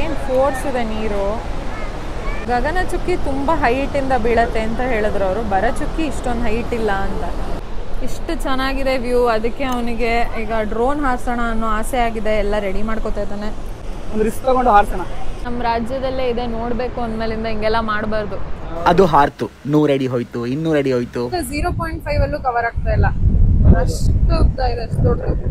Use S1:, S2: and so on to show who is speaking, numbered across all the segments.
S1: ಏನು ಫೋರ್ಸ್ ಇದೆ ನೀರು. ಗಗನಚುಕ್ಕಿ ತುಂಬ ಹೈಟಿಂದ ಬೀಳತ್ತೆ ಅಂತ ಹೇಳಿದ್ರು ಅವರು. ಭರಚುಕ್ಕಿ ಇಷ್ಟೊಂದು ಹೈಟ್ ಇಲ್ಲ ಅಂತ. ಇಷ್ಟು ಚೆನ್ನಾಗಿದೆ ವ್ಯೂ, ಅದಕ್ಕೆ ಅವನಿಗೆ ಈಗ ಡ್ರೋನ್ ಹಾರಿಸೋಣ ಅನ್ನೋ ಆಸೆ ಆಗಿದೆ. ಎಲ್ಲ ರೆಡಿ ಮಾಡ್ಕೋತಾ ಇದ್ದಾನೆ.
S2: ಒಂದು ರಿಸ್ಕ್ ತಗೊಂಡು ಹಾರಿಸೋಣ.
S1: ನಮ್ಮ ರಾಜ್ಯದಲ್ಲೇ ಇದೆ, ನೋಡಬೇಕು ಅಂದಮೇಲಿಂದ ಹಿಂಗೆಲ್ಲ ಮಾಡಬಾರ್ದು.
S2: ಅದು ಹಾರ್ತು 100 ಅಡಿ ಹೋಯ್ತು, 200 ಅಡಿ ಹೋಯ್ತು.
S1: 0.5 ಅಲ್ಲೂ ಕವರ್ ಆಗ್ತಾ ಇಲ್ಲ, ಅಷ್ಟು ಉದ್ದ ಇದೆ, ಅಷ್ಟು ದೊಡ್ಡದು.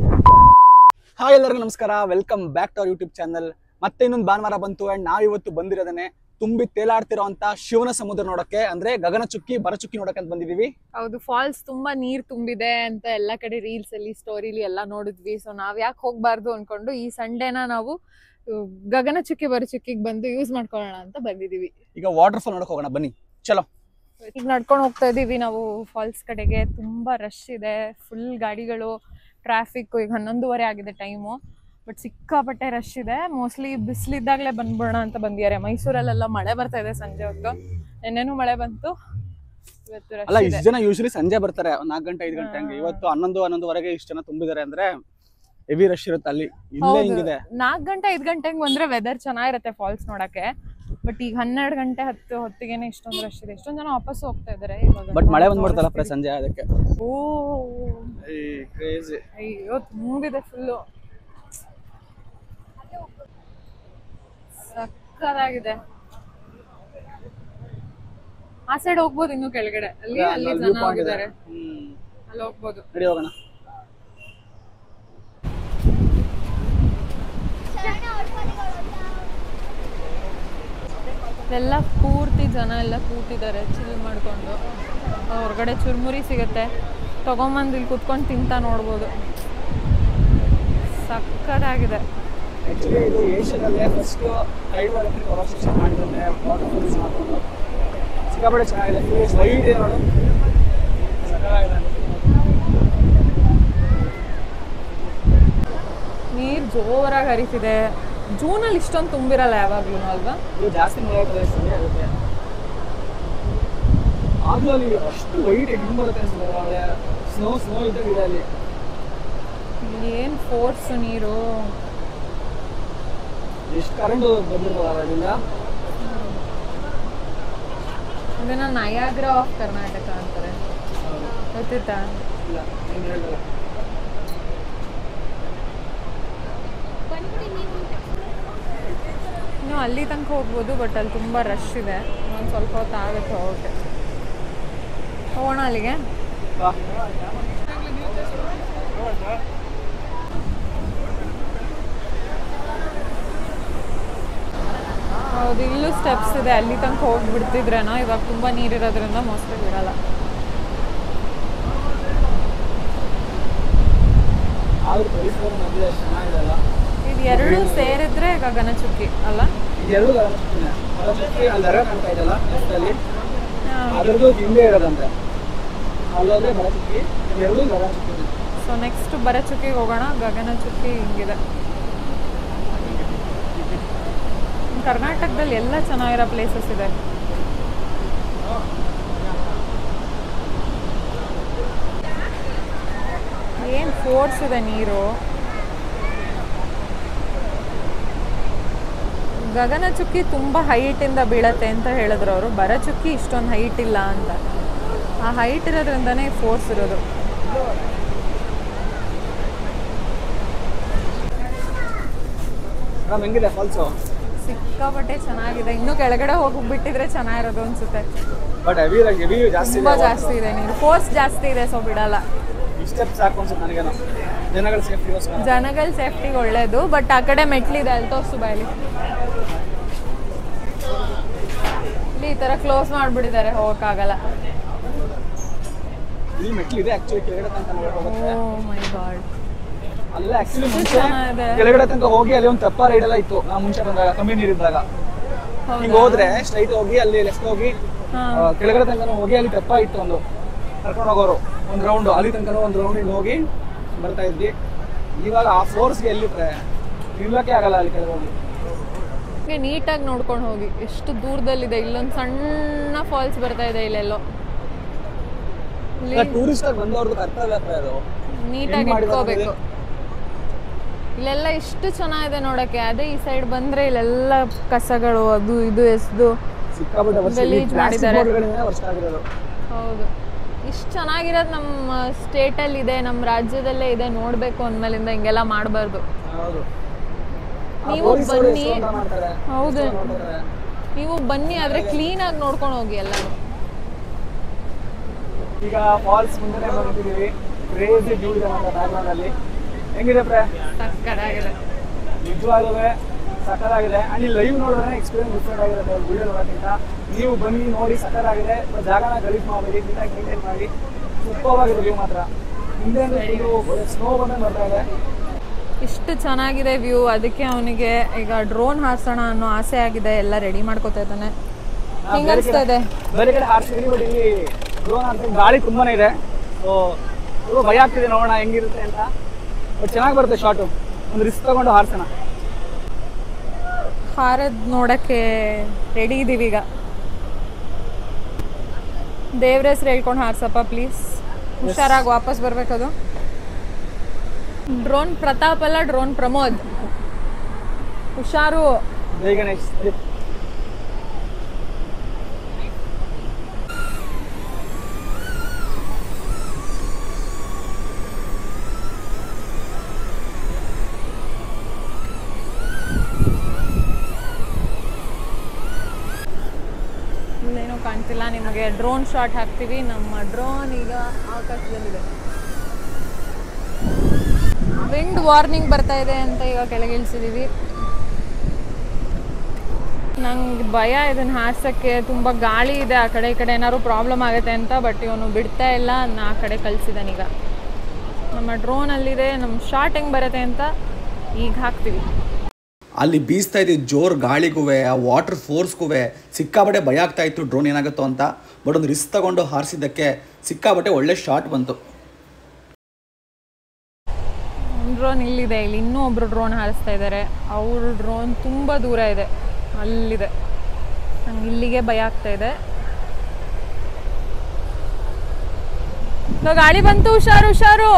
S2: ಹಾಯ್ ಎಲ್ಲರಿಗೂ ನಮಸ್ಕಾರ, welcome back to our YouTube channel. ಮತ್ತೆ ಇನ್ನೊಂದು ಭಾನುವಾರ ಬಂತು ಆ್ಯಂಡ್ ನಾವಿವತ್ತು ಬಂದಿರೋದನ್ನೇ ತುಂಬಿ ತೇಲಾಡ್ತಿರೋ ಅಂತ ಶಿವನ ಸಮುದ್ರ ನೋಡಕ್ಕೆ, ಅಂದ್ರೆ ಗಗನಚುಕ್ಕಿ ಭರಚುಕ್ಕಿ ನೋಡಕ್ಕೆ ಅಂತ ಬಂದಿದೀವಿ.
S1: ಹೌದು, ಫಾಲ್ಸ್ ತುಂಬಾ ನೀರ್ ತುಂಬಿದೆ ಅಂತ ಎಲ್ಲ ಕಡೆ ರೀಲ್ಸ್ ಅಲ್ಲಿ ಸ್ಟೋರಿಲಿ ಎಲ್ಲ ನೋಡಿದ್ವಿ. ಸೊ ನಾವ್ ಯಾಕೆ ಹೋಗ್ಬಾರ್ದು ಅನ್ಕೊಂಡು ಈ ಸಂಡೇನ ನಾವು ಗಗನಚುಕ್ಕಿ ಭರಚುಕ್ಕಿಗೆ ಬಂದು ಯೂಸ್ ಮಾಡ್ಕೊಳ್ಳೋಣ ಅಂತ ಬಂದಿದೀವಿ.
S2: ಈಗ ವಾಟರ್ ಫಾಲ್ ನೋಡಕ್ ಹೋಗೋಣ ಬನ್ನಿ, ಚಲೋ.
S1: ಈಗ ನಡ್ಕೊಂಡು ಹೋಗ್ತಾ ಇದೀವಿ ನಾವು ಫಾಲ್ಸ್ ಕಡೆಗೆ. ತುಂಬಾ ರಶ್ ಇದೆ, ಫುಲ್ ಗಾಡಿಗಳು, ಟ್ರಾಫಿಕ್. ಈಗ 11:30 ಆಗಿದೆ ಟೈಮು, ಬಟ್ ಸಿಕ್ಕಾಪಟ್ಟೆ ರಶ್ ಇದೆ. ಮೋಸ್ಟ್ಲಿ ಬಿಸಿಲಿದ್ದಾಗಲೇ ಬಂದ್ಬಿಡೋಣ ಅಂತ ಬಂದಿದ್ದಾರೆ. ಮೈಸೂರಲ್ಲೆಲ್ಲ ಮಳೆ ಬರ್ತಾ ಇದೆ ಸಂಜೆ ಹೊತ್ತು, ನೆನ್ನೆನೂ ಮಳೆ ಬಂತು, ಇವತ್ತು ರಶ್
S2: ಅಲ್ಲ.
S1: ಇದೆ.
S2: ಇಷ್ಟು ಜನ ಯೂಶಲಿ ಸಂಜೆ ಬರ್ತಾರೆ, 4 ಗಂಟೆ 5 ಗಂಟೆ ಹಂಗೆ. ಇವತ್ತು 11-11:30 ಇಷ್ಟು ಜನ ತುಂಬಿದ್ದಾರೆ ಅಂದ್ರೆ ಹೆವಿ ರಶ್ ಇರುತ್ತೆ ಅಲ್ಲಿ. ಇಲ್ಲೇ ಹಿಂಗಿದೆ.
S1: 4 ಗಂಟೆ 5 ಗಂಟೆಗೆ ಬಂದ್ರೆ ವೆದರ್ ಚೆನ್ನಾಗಿರುತ್ತೆ ಫಾಲ್ಸ್ ನೋಡಕ್ಕೆ. ಬಟ್ ಈಗ 12 ಗಂಟೆ 10 ಹೊತ್ತಿಗೆನೆ ಇಷ್ಟೊಂದು ರಶ್ ಇದೆ. ಇಷ್ಟೊಂದು ಜನ ವಾಪಸ್ ಹೋಗ್ತಾ ಇದಾರೆ ಇವಾಗ.
S2: ಬಟ್ ಮಳೆ ಬಂದ್ಬಿಡ್ತಲ್ಲ ಸಂಜೆ, ಅದಕ್ಕೆ.
S1: ಓ
S2: ಕ್ರೇಜಿ.
S1: ಅಯ್ಯೋ, ತುಂಬಿದೆ ಫುಲ್ಲು, ಸಕ್ಕತ್ತಾಗಿದೆ. ಆ ಸೈಡ್ ಹೋಗ್ಬೋದು, ಇನ್ನು ಕೆಳಗಡೆ ಅಲ್ಲಿ ಅಲ್ಲಿ ಜನ ಹೋಗಿದ್ದಾರೆ, ಅಲ್ಲಿ ಹೋಗ್ಬೋದು.
S2: ನಡಿ ಹೋಗೋಣ.
S1: ಎಲ್ಲ ಪೂರ್ತಿ ಜನ ಎಲ್ಲ ಕೂತಿದ್ದಾರೆ ಚಿಲ್ ಮಾಡ್ಕೊಂಡು. ಹೊರಗಡೆ ಚುರ್ಮುರಿ ಸಿಗುತ್ತೆ, ತಗೊಂಬಂದು ಇಲ್ಲಿ ಕುತ್ಕೊಂಡು ತಿಂತಾ ನೋಡ್ಬೋದು. ಸಕ್ಕತ್ತಾಗಿದೆ.
S2: ಆಕ್ಚುಲಿ ಇದು ಏಷ್ಯಾದಲ್ಲೇ ಫಸ್ಟ್ ಹೈಡ್ ವಾಟರ್ ಕನ್ಸ್ಟ್ರಕ್ಷನ್ ಮಾಡಿದ್ರೆ ವಾಟರ್ ಫಾಲ್ಸ್ ಮಾಡ್ಕೊಂಡು ಸಿಕ್ಕಾಪಟ್ಟೆ ಚೆನ್ನಾಗಿದೆ. ವೈಡ್ ಇದೆ ನೋಡು, ಸಕ್ಕತ್ತಾಗಿದೆ.
S1: ನೀರು ಜೋರಾಗಿ ಹರಿತಿದೆ. ಜೂನಲ್ಲಿ ಇಷ್ಟೊಂದು ತುಂಬಿರಲ್ಲ ಯಾವಾಗ್ಲೂ ಅಲ್ವಾ?
S2: ಇದು ಜಾಸ್ತಿ ಮಳೆ ಪ್ರದೇಶದಲ್ಲಿ ಆಗುತ್ತೆ. ಆದ್ರೂ ಅಲ್ಲಿ ಅಷ್ಟು ವೈಟ್ ಹೆಂಗ್ ಬರುತ್ತೆ ಅನ್ಸುತ್ತೆ. ಸ್ನೋ ಇದ್ದಾಗ ಅಲ್ಲಿ
S1: ಏನು ಫೋರ್ಸ್ ನೀರು.
S2: ಎಷ್ಟು ಕರೆಂಟ್ ಬಂದಿರ್ಬೋದ ಅದರಿಂದ.
S1: ಇದನ್ನ ನಯಾಗ್ರಾ ಆಫ್ ಕರ್ನಾಟಕ ಅಂತಾರೆ, ಗೊತ್ತಿತ್ತಾ?
S2: ಇಲ್ಲ, ಏನು ಹೇಳಿಲ್ಲ.
S1: ಇನ್ನು ಅಲ್ಲಿ ತನಕ ಹೋಗ್ಬೋದು, ಬಟ್ ಅಲ್ಲಿ ತುಂಬ ರಶ್ ಇದೆ. ಒಂದು ಸ್ವಲ್ಪ ಹೊತ್ತು ಆಗುತ್ತೆ ಹೋಗೋಕ್ಕೆ. ಹೋಗೋಣ ಅಲ್ಲಿಗೆ. ಹೌದು, ಇಲ್ಲೂ ಸ್ಟೆಪ್ಸ್ ಇದೆ. ಅಲ್ಲಿ ತನಕ ಹೋಗ್ಬಿಡ್ತಿದ್ರೇನೋ, ಇವಾಗ ತುಂಬ ನೀರಿರೋದ್ರಿಂದ ಮೋಸ್ಟ್ಲಿ ಬಿಡಲ್ಲ.
S2: ಆದ್ರೂ ಪರಿಸರ ಮಧ್ಯೆ ಚೆನ್ನಾಗಿದೆಲ್ಲ.
S1: ಇದು ಎರಡೂ ಸೇರಿದ್ರೆ ಗಗನಚುಕ್ಕಿ ಅಲ್ಲ?
S2: ಇದೆರಡು ಗಗನಚುಕ್ಕಿನೇ. ಭರಚುಕ್ಕಿ ಅಲ್ಲಿ ದರ ಕಾಣ್ತಾ ಇದೆಯಲ್ಲ ಅಲ್ಲಿ, ಅದರದ್ದು ಹಿಂದೆ ಇರೋದಂತೆ. ಅಲ್ಲೋದ್ರೆ ಭರಚುಕ್ಕಿ, ಇದೆರಡು ಗಗನಚುಕ್ಕಿ.
S1: ಸೊ ನೆಕ್ಸ್ಟ್ ಭರಚುಕ್ಕಿಗೆ ಹೋಗೋಣ. ಗಗನಚುಕ್ಕಿ ಹಿಂಗಿದೆ. ಕರ್ನಾಟಕದಲ್ಲಿ ಎಲ್ಲ ಚೆನ್ನಾಗಿರೋ ಪ್ಲೇಸಸ್ ಇದೆ. ಏನು ಫೋರ್ಸ್ ಇದೆ ನೀರು. ಗಗನಚುಕ್ಕಿ ತುಂಬ ಹೈಟಿಂದ ಬೀಳತ್ತೆ ಅಂತ ಹೇಳಿದ್ರು ಅವರು. ಭರಚುಕ್ಕಿ ಇಷ್ಟೊಂದು ಹೈಟ್ ಇಲ್ಲ ಅಂತ. ಆ ಹೈಟ್ ಇರೋದ್ರಿಂದನೇ ಫೋರ್ಸ್ ಇರೋದು.
S2: ಹೆಂಗಿದೆ ಫಾಲ್ಸು?
S1: ಸಿಕ್ಕಾಪಟ್ಟೆ ಚೆನ್ನಾಗಿದೆ. ಇನ್ನೂ ಕೆಳಗಡೆ ಹೋಗ್ಬಿಟ್ಟಿದ್ರೆ ಚೆನ್ನಾಗಿರೋದು ಅನ್ಸುತ್ತೆ.
S2: ಬಟ್ ಹೆವಿ ಜಾಸ್ತಿ
S1: ತುಂಬಾ ಜಾಸ್ತಿ ಇದೆ ನೀರು, ಫೋರ್ಸ್ ಜಾಸ್ತಿ ಇದೆ, ಸೊ ಬಿಡಲ್ಲ.
S2: ಸ್ಟೆಪ್ ಸಾಕು ಅನ್ಸುತ್ತೆ ನನಗೇನೋ. ಜನಗಳ ಸೇಫ್ಟಿಗೋಸ್ಕರ.
S1: ಜನಗಳ ಸೇಫ್ಟಿಗೆ ಒಳ್ಳೇದು, ಬಟ್ ಆ ಕಡೆ ಮೆಟ್ಲಿದೆ, ಅಲ್ಲಿ ತೋರಿಸು ಬಾಯಲ್ಲಿ. ಇಲ್ಲಿ ಈ ಥರ ಕ್ಲೋಸ್ ಮಾಡಿಬಿಟ್ಟಿದ್ದಾರೆ, ಹೋಗೋಕ್ಕಾಗಲ್ಲ.
S2: ಇಲ್ಲಿ ಮೆಟ್ಲಿದೆ ಆಕ್ಚುಲಿ, ಕೆಳಗಡೆ ತನಕ ಹೋಗುತ್ತೆ.
S1: ಓ ಮೈ ಗಾಡ್.
S2: ಅಲ್ಲ ಆಕ್ಚುಲಿ ಮುಂಚೆ ಕೆಳಗಡೆ ತನಕ ಹೋಗಿ ಅಲ್ಲಿ ಒಂದು ತೆಪ್ಪ ರೈಡ್ ಎಲ್ಲ ಇತ್ತು. ನಾವು ಮುಂಚೆ ಬಂದಾಗ ಕಮ್ಮಿ ನೀರಿದ್ದಾಗ ಹಿಂಗೆ ಹೋದ್ರೆ ಸ್ಟ್ರೈಟ್ ಹೋಗಿ ಅಲ್ಲಿ ಲೆಫ್ಟ್ ಹೋಗಿ ಕೆಳಗಡೆ ತನಕ ಹೋಗಿ ಅಲ್ಲಿ ತೆಪ್ಪ ಇತ್ತು, ಒಂದು ಕರ್ಕೊಂಡು ಹೋಗೋರು ಒಂದು ರೌಂಡ್. ಅಲ್ಲಿ ತನಕ ಒಂದು ರೌಂಡ್ ಹೋಗಿ ಬರ್ತಾ ಇದ್ವಿ. ಇವಾಗ ಆ ಫೋರ್ಸ್ಗೆ ಎಲ್ಲಿ ನಿಲ್ಲಕ್ಕೆ ಆಗಲ್ಲ ಅಲ್ಲಿ ಕೆಳಗೆ ಹೋಗಿ.
S1: ನೀಟಾಗಿ ನೋಡ್ಕೊಂಡು ಹೋಗಿ. ಎಷ್ಟು ದೂರದಲ್ಲಿದೆ. ಇಲ್ಲೊಂದು ಸಣ್ಣ ಫಾಲ್ಸ್ ಬರ್ತಾ ಇದೆ ಇಲ್ಲೆಲ್ಲೋ.
S2: ಟೂರಿಸ್ಟ್ ಆಗಿ ಬಂದವ್ರದ್ದು ಕರ್ತವ್ಯ ಅದು.
S1: ನೀಟಾಗಿ ಇಟ್ಕೋಬೇಕು. ಇಲ್ಲೆಲ್ಲ ಎಷ್ಟು ಚೆನ್ನಾಗಿದೆ ನೋಡಕ್ಕೆ. ಅದೇ ಈ ಸೈಡ್ ಬಂದ್ರೆ ಇಲ್ಲೆಲ್ಲ ಕಸಗಳು ಅದು ಇದು ಎಸ್ದು ಗಲೀಜ್ ಮಾಡಿದ್ದಾರೆ. ಹೌದು, ಇಷ್ಟು ಚೆನ್ನಾಗಿರೋದು ನಮ್ಮ ಸ್ಟೇಟಲ್ಲಿ ಇದೆ, ನಮ್ಮ ರಾಜ್ಯದಲ್ಲೇ ಇದೆ. ನೋಡ್ಬೇಕು ಅಂದ್ಮೇಲಿಂದ ಹಿಂಗೆಲ್ಲ ಮಾಡಬಾರ್ದು. ನೀವು ಬನ್ನಿ, ಹೌದು ನೀವು ಬನ್ನಿ, ಆದ್ರೆ ಕ್ಲೀನ್ ಆಗಿ ನೋಡ್ಕೊಂಡು ಹೋಗಿ ಎಲ್ಲರೂ.
S2: ಈಗ ಫಾಲ್ಸ್ ಮುಂದೆ ಬಂದಿದ್ದೀವಿ. ಕ್ರೇಜಿ ವ್ಯೂ ಇದೆ ನಮ್ಮ ಬ್ಯಾಕ್ಗ್ರೌಂಡ್ ಅಲ್ಲಿ. ಹೆಂಗಿದೆ ಪ್ರೇ?
S1: ಸಕ್ಕತ್ತಾಗಿದೆ,
S2: ನಿಜವಾಗ್ಲೂ ಸಕ್ಕತ್ತಾಗಿದೆ. ಅಂಡ್ ಇಲ್ಲಿ ಲೈವ್ ನೋಡಿದ್ರೆ ಎಕ್ಸ್ಪೀರಿಯನ್ಸ್ ಡಿಫ್ರೆಂಟ್ ಆಗಿರುತ್ತೆ ವಿಡಿಯೋ ನೋಡೋಕ್ಕಿಂತ. ನೀವು ಬನ್ನಿ ನೋಡಿ, ಸಕ್ಕತ್ತಾಗಿದೆ. ಜಾಗನ ಗಲೀಜ್ ಮಾಡಬೇಡಿ, ನೀಟಾಗಿ ಮೇಂಟೈನ್ ಮಾಡಿ. ಸೂಪರ್ವಾಗಿದೆ ವ್ಯೂ ಮಾತ್ರ. ಹಿಂದೆ ಸ್ನೋ ಬಂದಂಗೆ ಬರ್ತಾ ಇದೆ.
S1: ಇಷ್ಟು ಚೆನ್ನಾಗಿದೆ ವ್ಯೂ. ಅದಕ್ಕೆ ಅವನಿಗೆ ಈಗ ಡ್ರೋನ್ ಹಾರಿಸೋಣ ಅನ್ನೋ ಆಸೆ ಆಗಿದೆ. ಎಲ್ಲ ರೆಡಿ ಮಾಡ್ಕೋತಾ ಇದ್ದಾನೆ. ಹೆಂಗ ಅನಿಸ್ತಾ ಇದೆ?
S2: ಬೇರೆ ಕಡೆ ಹಾರಿಸ್ತೀವಿ, ಬಟ್ ಇಲ್ಲಿ ಡ್ರೋನ್ ಹಾರಿಸಿ ಗಾಳಿ ತುಂಬಾನೇ ಇದೆ. ಸೊ ತುಂಬ ಭಯ ಆಗ್ತಿದೆ, ನೋಡೋಣ ಹೆಂಗಿರುತ್ತೆ ಅಂತ. ಬಟ್ ಚೆನ್ನಾಗಿ ಬರುತ್ತೆ ಶಾಟು. ಒಂದು ರಿಸ್ಕ್ ತಗೊಂಡು ಹಾರಿಸೋಣ.
S1: ಹಾರದ್ ನೋಡಕ್ಕೆ ರೆಡಿ ಇದೀವಿ ಈಗ. ದೇವ್ರ ಹೆಸ್ರು ಹೇಳ್ಕೊಂಡು ಹಾರ್ಸಪ್ಪ ಪ್ಲೀಸ್. ಹುಷಾರಾಗಿ ವಾಪಸ್ ಬರ್ಬೇಕದು. ಡ್ರೋನ್ ಪ್ರತಾಪ್ ಅಲ್ಲ, ಡ್ರೋನ್ ಪ್ರಮೋದ್. ಹುಷಾರು.
S2: ಜೈ ಗಣೇಶ್.
S1: ಇಲ್ಲೇನೂ ಕಾಣ್ತಿಲ್ಲ ನಿಮಗೆ. ಡ್ರೋನ್ ಶಾಟ್ ಹಾಕ್ತೀವಿ. ನಮ್ಮ ಡ್ರೋನ್ ಈಗ ಆಕಾಶದಲ್ಲಿದೆ. ವಿಂಡ್ ವಾರ್ನಿಂಗ್ ಬರ್ತಾ ಇದೆ ಅಂತ ಈಗ ಕೆಳಗೆ ಇಳಿಸಿದೀವಿ. ನಂಗೆ ಭಯ ಇದನ್ನ ಹಾರ್ಸಕ್ಕೆ. ತುಂಬ ಗಾಳಿ ಇದೆ ಆ ಕಡೆ ಈ ಕಡೆ, ಏನಾದ್ರು ಪ್ರಾಬ್ಲಮ್ ಆಗುತ್ತೆ ಅಂತ. ಬಟ್ ಇವನು ಬಿಡ್ತಾ ಇಲ್ಲ, ಆ ಕಡೆ ಕಳಿಸಿದಾನೀಗ. ನಮ್ಮ ಡ್ರೋನ್ ಅಲ್ಲಿದೆ. ನಮ್ಮ ಶಾಟ್ ಹೆಂಗೆ ಬರುತ್ತೆ ಅಂತ ಈಗ ಹಾಕ್ತೀವಿ.
S3: ಅಲ್ಲಿ ಬೀಸ್ತಾ ಇದ್ದಿದ್ದು ಜೋರು ಗಾಳಿಗೂ ಆ ವಾಟರ್ ಫೋರ್ಸ್ಗೂ ಸಿಕ್ಕಾಬಟ್ಟೆ ಭಯ ಆಗ್ತಾ ಇತ್ತು ಡ್ರೋನ್ ಏನಾಗುತ್ತೋ ಅಂತ. ಬಟ್ ಒಂದು ರಿಸ್ಕ್ ತಗೊಂಡು ಹಾರಿಸಿದ್ದಕ್ಕೆ ಸಿಕ್ಕಾಬಟ್ಟೆ ಒಳ್ಳೆ ಶಾಟ್ ಬಂತು.
S1: ಡ್ರೋನ್ ಇಲ್ಲಿದೆ. ಇಲ್ಲಿ ಇನ್ನೂ ಒಬ್ರು ಡ್ರೋನ್ ಹಾರಿಸ್ತಾ ಇದ್ದಾರೆ. ಅವ್ರ ಡ್ರೋನ್ ತುಂಬ ದೂರ ಇದೆ, ಅಲ್ಲಿದೆ. ನಂಗೆ ಇಲ್ಲಿಗೆ ಭಯ ಆಗ್ತಾ ಇದೆ. ಗಾಳಿ ಬಂತು, ಹುಷಾರು ಹುಷಾರು.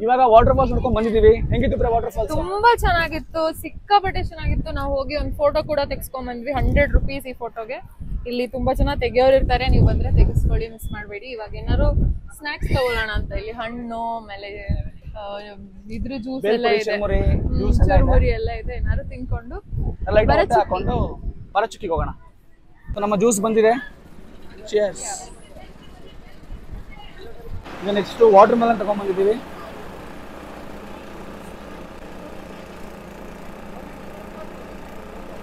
S2: ಇವಾಗ ವಾಟರ್ ಫಾಲ್ಸ್ ನೋಡ್ಕೊಂಡು ಬಂದಿದ್ದೀವಿ. ಹೆಂಗಿತ್ತು ಪ್ರೇ ವಾಟರ್ ಫಾಲ್ಸ್?
S1: ತುಂಬಾ ಚೆನ್ನಾಗಿತ್ತು, ಸಿಕ್ಕಾಪಟ್ಟೆ ಚೆನ್ನಾಗಿತ್ತು. ನಾವು ಹೋಗಿ ಒಂದು ಫೋಟೋ ಕೂಡ ತೆಗೆಸ್ಕೊಂಡ್ ಬಂದ್ವಿ. 100 ರೂಪೀಸ್ ಈ ಫೋಟೋಗೆ. ಇಲ್ಲಿ ತುಂಬಾ ಜನ ತೆಗಿಯೋರು ಇರ್ತಾರೆ, ನೀವು ಬಂದ್ರೆ ತೆಗೆಸ್ಕೊಳ್ಳಿ, ಮಿಸ್ ಮಾಡಬೇಡಿ. ಇವಾಗ ಏನಾದ್ರು ಸ್ನಾಕ್ಸ್ ತಗೊಳ್ಳೋಣ ಅಂತ. ಇಲ್ಲಿ ಹಣ್ಣು, ಆಮೇಲೆ ಇದ್ರ ಜ್ಯೂಸ್ ಎಲ್ಲ ಇದೆ, ಚುರುಮುರಿ ಎಲ್ಲ ಇದೆ. ಏನಾದ್ರು ತಿನ್ಕೊಂಡು
S2: ಹಾಕೊಂಡು ಪರಚುಕ್ಕಿಗೆ ಹೋಗೋಣ. ನಮ್ಮ ಜ್ಯೂಸ್ ಬಂದಿದೆ. ಚಿಯರ್ಸ್. ಈಗ ನೆಕ್ಸ್ಟ್ ವಾಟರ್ ಮೆಲನ್ ತಗೊಂಡ್ ಬಂದಿದ್ದೀವಿ.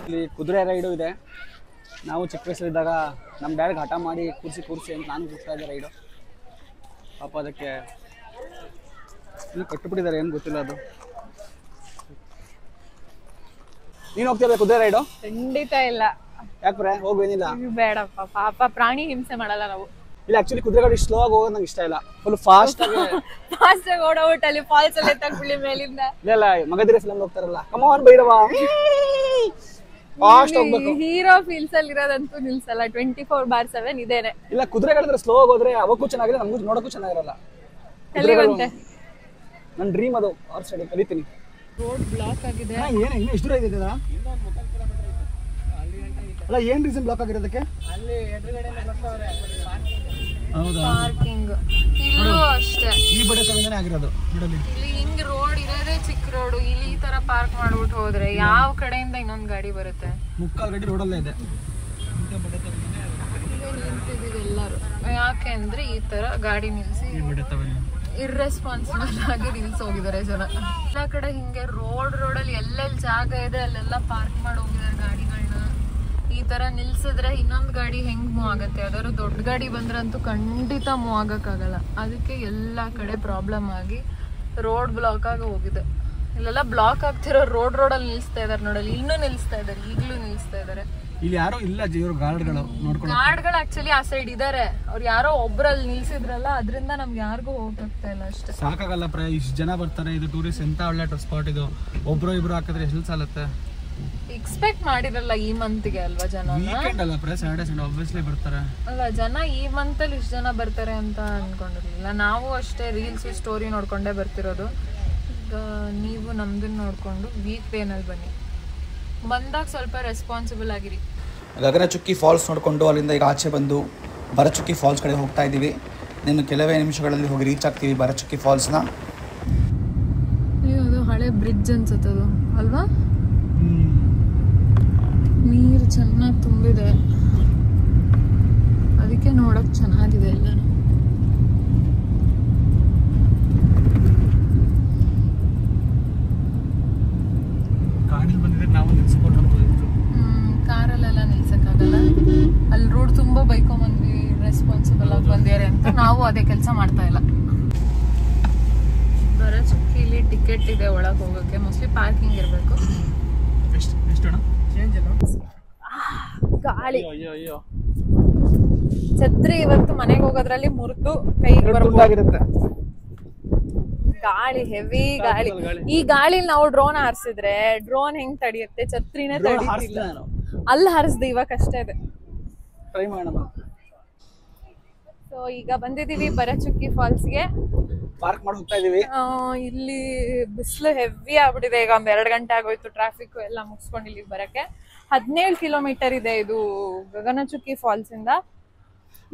S2: ಇಲ್ಲಿ ಕುದುರೆ ರೈಡು ಇದೆ. ನಾವು ಚಿಕ್ಕ ವಯಸ್ಸಲ್ಲಿದ್ದಾಗ ನಮ್ಮ ಡ್ಯಾಡಿಗೆ ಹಠ ಮಾಡಿ ಕೂರಿಸಿ ಅಂತ ನಾನು ಕೂರಿಸ್ತಾ ಇದ್ದೆ ರೈಡು. ಪಾಪ ಅದಕ್ಕೆ ಇನ್ನು ಕಟ್ಟುಬಿಟ್ಟಿದ್ದಾರೆ, ಏನು ಗೊತ್ತಿಲ್ಲ ಅದು. ನೀನು ಹೋಗ್ತಿಲ್ಲ ಕುದುರೆ ರೈಡು?
S1: ಖಂಡಿತ ಇಲ್ಲ.
S2: ಯಾಕ್ರೆ ಹೋಗುವೇನಿಲ್ಲ?
S1: ಬೇಡಪ್ಪ, ಪಾಪ ಪ್ರಾಣಿ ಹಿಂಸೆ ಮಾಡಲ್ಲ ನಾವು.
S2: ಇಲ್ಲ, ಆಕ್ಚುಲಿ ಕುದುರೆ ಗಾಡಿ ಸ್ಲೋ ಆಗಿ ಹೋಗೋದು ನಂಗೆ ಇಷ್ಟ ಇಲ್ಲ. ಫುಲ್ ಫಾಸ್ಟ್ ಆಗಿ
S1: ಓಡೋಬಿಟ್ಟು ಅಲ್ಲಿ ಫಾಲ್ಸ್ ಅಲ್ಲಿ ಎತ್ತಾಕ್ಬಿಡಿ ಮೇಲಿಂದ.
S2: ಇಲ್ಲ, ಮಗದಿರೆ ಫಿಲಮ್ ಹೋಗ್ತಾರಲ್ಲ, ಕಮಾನ್ ಭೈರವ, ಫಾಸ್ಟ್ ಹೋಗ್ಬೇಕು.
S1: ಹೀರೋ ಫೀಲ್ಸ್ ಅಲ್ಲಿ ಇರೋದಂತೂ ನಿಲ್ಸಲ್ಲ. 24/7 ಇದೇನೆ.
S2: ಇಲ್ಲ, ಕುದುರೆ ಗಾಡಿ ಸ್ಲೋ ಆಗಿ ಹೋದ್ರೆ ಅವಕ್ಕೂ ಚೆನ್ನಾಗಿದೆ, ನಮಗೂ ನೋಡಕ್ಕೂ ಚೆನ್ನಾಗಿರಲ್ಲ.
S1: ಎಲ್ಲಿಗಂತೆ?
S2: ನನ್ನ ಡ್ರೀಮ್ ಅದು. ಆರ್ ಸೈಡ್ ಕಲಿತೀನಿ.
S1: ರೋಡ್ ಬ್ಲಾಕ್ ಆಗಿದೆ.
S2: ಏನು ಇನ್ನು ಎಷ್ಟು ದೂರ ಇದೆ? ಅಲ್ಲ, ಏನ್ ರೀಸನ್ ಬ್ಲಾಕ್ ಆಗಿರೋದಕ್ಕೆ? ಅಲ್ಲಿ ಎದುರುಗಡೆ
S1: ಪಾರ್ಕಿಂಗ್. ಇಲ್ಲೂ ಅಷ್ಟೇ
S2: ಈ ಬಡೆ ಸವಿಂದನೇ ಆಗಿರೋದು.
S1: ಇಲ್ಲಿ ಹಿಂಗ್ ರೋಡ್ ಇರೋದೇ ಚಿಕ್ಕ ರೋಡ್. ಇಲ್ಲಿ ಈ ತರ ಪಾರ್ಕ್ ಮಾಡ್ಬಿಟ್ಟು ಹೋದ್ರೆ ಯಾವ ಕಡೆಯಿಂದ ಇನ್ನೊಂದ್ ಗಾಡಿ ಬರುತ್ತೆ?
S2: ಮುಕ್ಕಾಲ್ ಗಾಡಿ ರೋಡಲ್ಲೇ ಇದೆ.
S1: ಎಲ್ಲರೂ ಯಾಕೆ ಅಂದ್ರೆ ಈ ತರ ಗಾಡಿ ನಿಲ್ಸಿ ಇರ್ರೆಸ್ಪಾನ್ಸಿಬಲ್ ಆಗಿ ನಿಲ್ಸಿ ಹೋಗಿದ್ದಾರೆ ಜನ. ಎಲ್ಲ ಕಡೆ ಹಿಂಗೆ ರೋಡಲ್ಲಿ ಎಲ್ಲೆಲ್ಲಿ ಜಾಗ ಇದೆ ಅಲ್ಲೆಲ್ಲ ಪಾರ್ಕ್ ಮಾಡಿ ಹೋಗಿದ್ದಾರೆ ಗಾಡಿಗಳನ್ನ. ಈ ತರ ನಿಲ್ಸಿದ್ರೆ ಇನ್ನೊಂದು ಗಾಡಿ ಹೆಂಗ್ ಮೂವ್ ಆಗತ್ತೆ? ಯಾವ್ದಾದ್ರು ದೊಡ್ಡ ಗಾಡಿ ಬಂದ್ರಂತೂ ಖಂಡಿತ ಮೂವ್ ಆಗಕ್ಕಾಗಲ್ಲ. ಅದಕ್ಕೆ ಎಲ್ಲಾ ಕಡೆ ಪ್ರಾಬ್ಲಮ್ ಆಗಿ ರೋಡ್ ಬ್ಲಾಕ್ ಆಗಿ ಹೋಗಿದೆ. ಇಲ್ಲೆಲ್ಲ ಬ್ಲಾಕ್ ಆಗ್ತಿರೋ ರೋಡಲ್ಲಿ ನಿಲ್ಸ್ತಾ ಇದಾರೆ ನೋಡಲ್ಲಿ. ಇನ್ನೂ ನಿಲ್ಸ್ತಾ ಇದಾರೆ, ಈಗ್ಲೂ ನಿಲ್ಸ್ತಾ ಇದಾರೆ.
S2: ಇಲ್ಲಿ ಯಾರೋ ಇಲ್ಲ, ಇವರು ಗಾರ್ಡ್ಗಳು ನೋಡ್ಕೊಂಡು.
S1: ಗಾರ್ಡ್ಗಳು ಆಕ್ಚುಲಿ ಆ ಸೈಡ್ ಇದಾರೆ. ಅವ್ರು ಯಾರೋ ಒಬ್ರಲ್ಲಿ ನಿಲ್ಸಿದ್ರಲ್ಲ, ಅದರಿಂದ ನಮ್ಗೆ ಯಾರಿಗೂ ಹೋಗಕ್ಕಾಗ್ತಾ ಇಲ್ಲ ಅಷ್ಟೇ.
S2: ಸಾಕಾಗಲ್ಲ ಇಷ್ಟು ಜನ ಬರ್ತಾರೆ. ಇದು ಟೂರಿಸ್ಟ್ ಎಂತ ಒಳ್ಳೆ ಸ್ಪಾಟ್ ಇದು. ಒಬ್ರು ಇಬ್ರು ಹಾಕಿದ್ರೆ ಎಷ್ಟು ಸಾಲತ್ತೆ?
S1: ಎಕ್ಸ್ಪೆಕ್ಟ್ ಮಾಡಿರಲ್ಲ ಈ ಮಂತ್ಗೆ ಅಲ್ವಾ ಜನ
S2: ಬರ್ತಾರೆ.
S1: ಅಲ್ಲ ಜನ ಈ ಮಂತಲ್ಲಿ ಇಷ್ಟು ಜನ ಬರ್ತಾರೆ ಅಂತ ಅನ್ಕೊಂಡಿರ್ಲಿಲ್ಲ. ನಾವು ಅಷ್ಟೇ ರೀಲ್ಸ್ ಸ್ಟೋರಿ ನೋಡ್ಕೊಂಡೇ ಬರ್ತಿರೋದು. ಈಗ ನೀವು ನಮ್ದನ್ನ ನೋಡ್ಕೊಂಡು ವೀಕ್ ಡೇನಲ್ಲಿ ಬನ್ನಿ. ಬಂದಾಗ ಸ್ವಲ್ಪ ರೆಸ್ಪಾನ್ಸಿಬಲ್ ಆಗಿರಿ.
S3: ಗಗನಚುಕ್ಕಿ ಫಾಲ್ಸ್ ನೋಡಿಕೊಂಡು ಅಲ್ಲಿಂದ ಈಗ ಆಚೆ ಬಂದು ಭರಚುಕ್ಕಿ ಫಾಲ್ಸ್ ಕಡೆ ಹೋಗ್ತಾ ಇದ್ದೀವಿ. ಇನ್ನು ಕೆಲವೇ ನಿಮಿಷಗಳಲ್ಲಿ ಹೋಗಿ ರೀಚ್ ಆಗ್ತೀವಿ ಭರಚುಕ್ಕಿ ಫಾಲ್ಸ್ನ.
S1: ಅದು ಹಳೆ ಬ್ರಿಡ್ಜ್ ಅನ್ಸುತ್ತದು ಅಲ್ವಾ? ನೀರು ಚೆನ್ನಾಗಿ ತುಂಬಿದೆ, ಅದಕ್ಕೆ ನೋಡಕ್ ಚೆನ್ನಾಗಿದೆ ಎಲ್ಲ. ಕಾರಲ್ಲೆಲ್ಲ ನಿಲ್ಸಕ್ಕಾಗಲ್ಲ. ಅಲ್ಲಿ ರೋಡ್ ತುಂಬಾ ಬೈಕೊಂಬಂದ್ವಿ, ರೆಸ್ಪಾನ್ಸಿಬಲ್ ಆಗಿ ಬಂದಿದ್ದಾರೆ ಅಂತ ನಾವು ಅದೇ ಕೆಲಸ ಮಾಡ್ತಾ ಇಲ್ಲ. ಭರಚುಕ್ಕಿಲಿ ಟಿಕೆಟ್ ಇದೆ ಒಳಗೆ ಹೋಗೋಕೆ, ಮೋಸ್ಟ್ಲಿ ಪಾರ್ಕಿಂಗ್ ಇರಬೇಕು. ಗಾಳಿ ಛತ್ರಿ ಇವತ್ತು ಮನೆಗೆ ಹೋಗೋದ್ರಲ್ಲಿ ಮುರಿದು ಕೈಗೆ ಬರುತ್ತೆ. ಗಾಳಿ ಹೆವಿ ಗಾಳಿ. ಈ ಗಾಳಿ ನಾವು ಡ್ರೋನ್ ಹಾರಿಸಿದ್ರೆ ಡ್ರೋನ್ ಹೆಂಗ್ ತಡಿಯುತ್ತೆ? ಛತ್ರಿನೇ ತಡಿಯುತ್ತಿಲ್ಲ. ಅಲ್ಲಿ ಹಾರಿಸ್ದೆ, ಇವಾಗ ಅಷ್ಟೇ ಇದೆ. ಸೊ ಈಗ ಬಂದಿದೀವಿ ಭರಚುಕ್ಕಿ ಫಾಲ್ಸ್ಗೆ.
S2: ಪಾರ್ಕ್ ಮಾಡಿ ಹೋಗ್ತಾ ಇದೀವಿ.
S1: ಇಲ್ಲಿ ಬಿಸಿಲು ಹೆವಿ ಆಗ್ಬಿಟ್ಟಿದೆ. ಈಗ 2 ಗಂಟೆ ಆಗೋಯ್ತು ಟ್ರಾಫಿಕ್ ಎಲ್ಲ ಮುಗಿಸ್ಕೊಂಡು ಇಲ್ಲಿಗೆ ಬರಕ್ಕೆ. 17 ಕಿಲೋಮೀಟರ್ ಇದೆ ಇದು ಗಗನಚುಕ್ಕಿ ಫಾಲ್ಸ್ ಇಂದ.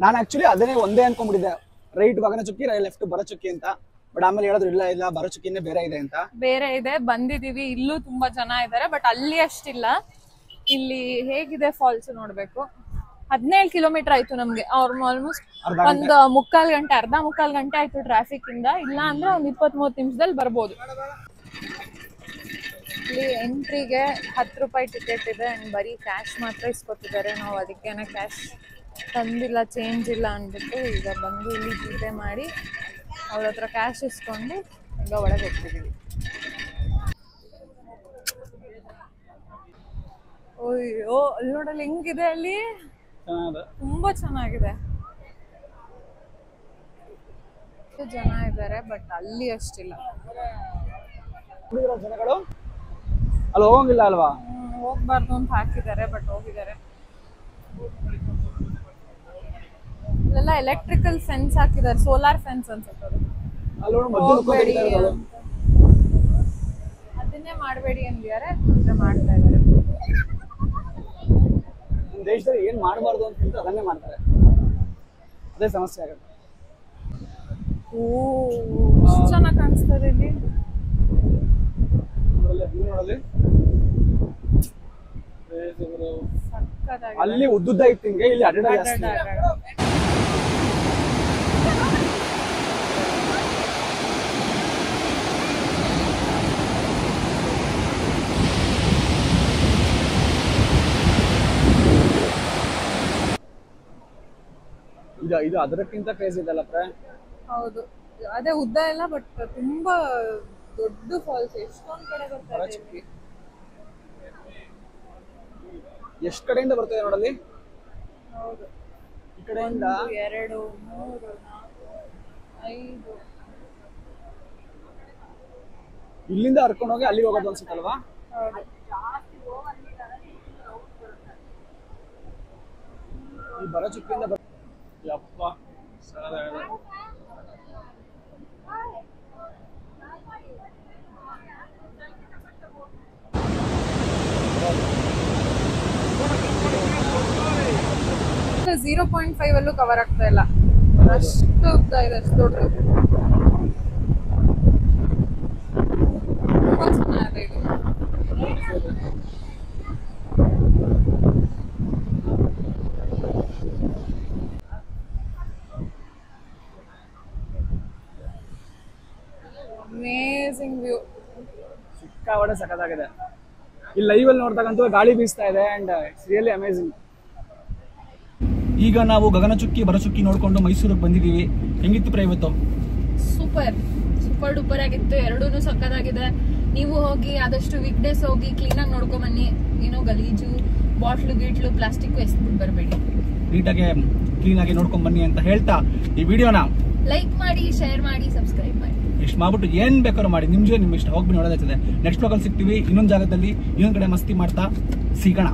S2: ನಾನು ಆಕ್ಚುಲಿ ಅದನ್ನೇ ಒಂದೇ ಅನ್ಕೊಂಡ್ಬಿಟ್ಟಿದ್ದೆ, ರೈಟ್ ಗಗನಚುಕ್ಕಿ, ಲೆಫ್ಟ್ ಭರಚುಕ್ಕಿ ಅಂತ. ಬಟ್ ಆಮೇಲೆ ಹೇಳಿದ್ರು ಇಲ್ಲ ಭರಚುಕ್ಕಿನೇ ಬೇರೆ ಇದೆ ಅಂತ.
S1: ಬೇರೆ ಇದೆ. ಬಂದಿದೀವಿ, ಇಲ್ಲೂ ತುಂಬಾ ಜನ ಇದ್ದಾರೆ, ಬಟ್ ಅಲ್ಲಿ ಅಷ್ಟಿಲ್ಲ. ಇಲ್ಲಿ ಹೇಗಿದೆ ಫಾಲ್ಸ್ ನೋಡ್ಬೇಕು. 17 ಕಿಲೋಮೀಟರ್ ಆಯ್ತು ನಮ್ಗೆ. ಆಲ್ಮೋಸ್ಟ್ ಒಂದು ಅರ್ಧ ಮುಕ್ಕಾಲ್ ಗಂಟೆ ಆಯ್ತು ಟ್ರಾಫಿಕ್ ಇಂದ. ಇಲ್ಲ ಅಂದ್ರೆ ಒಂದ್ 20-30 ನಿಮಿಷದಲ್ಲಿ ಬರ್ಬೋದು. ಇಲ್ಲಿ ಎಂಟ್ರಿಗೆ 10 ರೂಪಾಯಿ ಟಿಕೆಟ್ ಇದೆ. ಅಂಡ್ ಬರೀ ಕ್ಯಾಶ್ ಮಾತ್ರ ಇಸ್ಕೊತಿದ್ದಾರೆ. ನಾವು ಅದಕ್ಕೇನೆ ಕ್ಯಾಶ್ ತಂದಿಲ್ಲ, ಚೇಂಜ್ ಇಲ್ಲ ಅಂದ್ಬಿಟ್ಟು ಈಗ ಬಂದು ಇಲ್ಲಿ ಜಿಪೇ ಮಾಡಿ ಅವ್ರ ಹತ್ರ ಕ್ಯಾಶ್ ಇಸ್ಕೊಂಡು ಈಗ ಒಳಗೆ ಹೋಗ್ತಿದ್ದೀವಿ. ಅಯ್ಯೋ ಅಲ್ಲಿ ನೋಡಲ್ಲಿ ಹೆಂಗಿದೆ, ಅಲ್ಲಿ ತುಂಬಾ ಚೆನ್ನಾಗಿದೆ. ಜನ ಇದ್ದಾರೆ, ಬಟ್ ಅಲ್ಲಿ ಅಷ್ಟಿಲ್ಲ.
S2: ಜನಗಳು ಅಲ್ಲಿ ಹೋಗಂಗಿಲ್ಲ ಅಲ್ವಾ?
S1: ಹೋಗ್ಬಾರ್ದು ಅಂತ ಹಾಕಿದ್ದಾರೆ, ಬಟ್ ಹೋಗಿದ್ದಾರೆ. ಇಲ್ಲೆಲ್ಲ ಎಲೆಕ್ಟ್ರಿಕಲ್ ಫೆನ್ಸ್ ಹಾಕಿದ್ದಾರೆ, ಸೋಲಾರ್ ಫೆನ್ಸ್ ಅನ್ಸುತ್ತೆ. ಅದನ್ನೇ ಮಾಡಬೇಡಿ ಅಂದಿದ್ದಾರೆ, ಮಾಡ್ತಾ ಇದ್ದಾರೆ.
S2: ದೇಶದಲ್ಲಿ ಏನ್ ಮಾಡಬಾರ್ದು ಅಂತ ಅದನ್ನೇ ಮಾಡ್ತಾರೆ, ಅದೇ ಸಮಸ್ಯೆ ಆಗುತ್ತೆ.
S1: ಓ ಎಷ್ಟು ಚೆನ್ನಾಗಿ ಕಾಣಿಸ್ತದೆ ಇಲ್ಲಿ.
S2: ಅಲ್ಲಿ ಉದ್ದುದ್ದ ಇತ್ತು ಹಿಂಗೆ, ಇಲ್ಲಿ ಅಡ್ಡ ಜಾಸ್ತಿ. ಇದು ಅದಕ್ಕಿಂತ ಕ್ರೇಜ್ ಇದೆಲ್ಲ.
S1: ಹೌದು, ಅದೇ ಉದ್ದ ಇಲ್ಲ, ಬಟ್ ತುಂಬಾ ದೊಡ್ಡ ಫಾಲ್ಸ್. ಎಷ್ಟೊಂದ್ ಕಡೆ ಬರ್ತಾರೆ.
S2: ಎಷ್ಟು ಕಡೆಯಿಂದ ಬರ್ತದೆ ನೋಡಲ್ಲಿ.
S1: ಹೌದು,
S2: ಈ ಕಡೆಯಿಂದ
S1: 1 2 3 4 5.
S2: ಇಲ್ಲಿಂದ ಹರ್ಕೊಂಡು ಹೋಗಿ ಅಲ್ಲಿಗೆ ಹೋಗೋದು ಅನ್ಸುತ್ತಲ್ವಾ?
S1: ಹೌದು.
S2: ಈ ಭರಚುಕ್ಕಿಯಿಂದ ಯಪ್ಪ ಸರಳ.
S1: ಇದು 0.5 ಅಲ್ಲೂ ಕವರ್ ಆಗ್ತಾ ಇಲ್ಲ, ಅಷ್ಟು ಉದ್ದ ಇದೆ, ಅಷ್ಟು ದೊಡ್ಡದು. ತುಂಬಾ ಚೆನ್ನಾಗಿದೆ ಇದು. ಅಮೇಜಿಂಗ್ ವ್ಯೂ,
S2: ಸಿಕ್ಕಾಪಟ್ಟೆ ಸಖತ್ತಾಗಿದೆ. ಈ ಲೈವ್ ಅಲ್ಲಿ ನೋಡಿದಾಗಂತೂ ಗಾಳಿ ಬೀಸ್ತಾ ಇದೆ ಅಂಡ್ ಇಟ್ಸ್ ರಿಯಲಿ ಅಮೇಜಿಂಗ್. ಈಗ ನಾವು ಗಗನಚುಕ್ಕಿ ಭರಚುಕ್ಕಿ ನೋಡ್ಕೊಂಡು ಮೈಸೂರಿಗೆ ಬಂದಿದ್ದೀವಿ. ಹೆಂಗಿತ್ತು ಪ್ರೇ ಇವತ್ತು?
S1: ಸೂಪರ್ ಡೂಪರ್ ಆಗಿತ್ತು. ಎರಡೂ ಸಕ್ಕತ್ತಾಗಿದೆ. ನೀವು ಹೋಗಿ ಆದಷ್ಟು ವೀಕ್ ಡೇಸ್ ಹೋಗಿ ಕ್ಲೀನಾಗಿ ನೋಡ್ಕೊಂಡ್ ಬನ್ನಿ. ಏನೋ ಗಲೀಜು ಬಾಟ್ಲು ಪ್ಲಾಸ್ಟಿಕ್ ಎಸ್ಬಿಟ್ಟು ಬರಬೇಡಿ.
S2: ನೀಟಾಗಿ ಕ್ಲೀನಾಗಿ ನೋಡ್ಕೊಂಡ್ ಬನ್ನಿ ಅಂತ ಹೇಳ್ತಾ ಈ ವಿಡಿಯೋನ
S1: ಲೈಕ್ ಮಾಡಿ, ಶೇರ್ ಮಾಡಿ, ಸಬ್ಸ್ಕ್ರೈಬ್ ಮಾಡಿ.
S2: ಇಷ್ಟು ಮಾಡ್ಬಿಟ್ಟು ಏನ್ ಬೇಕಾದ್ರೂ ಮಾಡಿ, ನಿಮ್ ಇಷ್ಟ ಹೋಗ್ಬಿಟ್ಟು ನೋಡೋದಾಗ್ತದೆ. ನೆಕ್ಸ್ಟ್ ಬ್ಲಾಗಲ್ಲಿ ಸಿಗ್ತೀವಿ ಇನ್ನೊಂದು ಜಾಗದಲ್ಲಿ, ಇನ್ನೊಂದ್ ಕಡೆ ಮಸ್ತಿ ಮಾಡ್ತಾ ಸಿಗೋಣ.